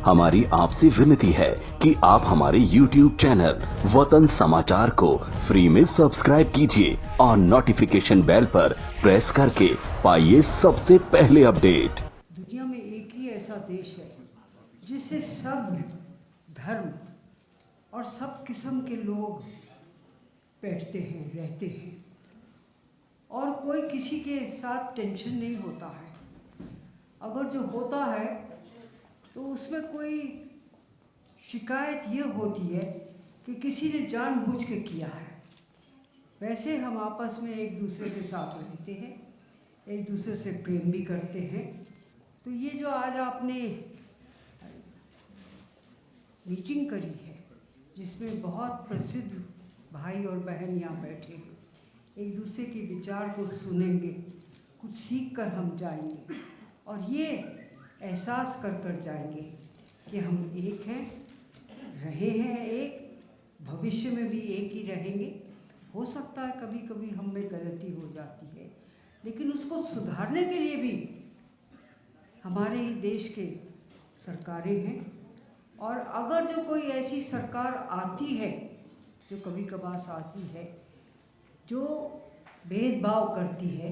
हमारी आपसे विनती है कि आप हमारे YouTube चैनल वतन समाचार को फ्री में सब्सक्राइब कीजिए और नोटिफिकेशन बेल पर प्रेस करके पाइए सबसे पहले अपडेट। दुनिया में एक ही ऐसा देश है जिससे सब धर्म और सब किस्म के लोग बैठते हैं, रहते हैं और कोई किसी के साथ टेंशन नहीं होता है। अगर जो होता है तो उसमें कोई शिकायत ये होती है कि किसी ने जानबूझ के किया है। वैसे हम आपस में एक दूसरे के साथ रहते हैं, एक दूसरे से प्रेम भी करते हैं। तो ये जो आज आपने मीटिंग करी है जिसमें बहुत प्रसिद्ध भाई और बहन यहाँ बैठे हैं, एक दूसरे के विचार को सुनेंगे, कुछ सीख कर हम जाएंगे और ये एहसास कर कर जाएंगे कि हम एक हैं, रहे हैं एक, भविष्य में भी एक ही रहेंगे। हो सकता है कभी कभी हम में गलती हो जाती है, लेकिन उसको सुधारने के लिए भी हमारे ही देश के सरकारें हैं। और अगर जो कोई ऐसी सरकार आती है जो कभी कभार आती है जो भेदभाव करती है,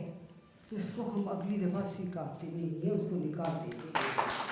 तो उसको हम अगली दफ़ा स्वीकारते नहीं है, उसको निकाल देते हैं।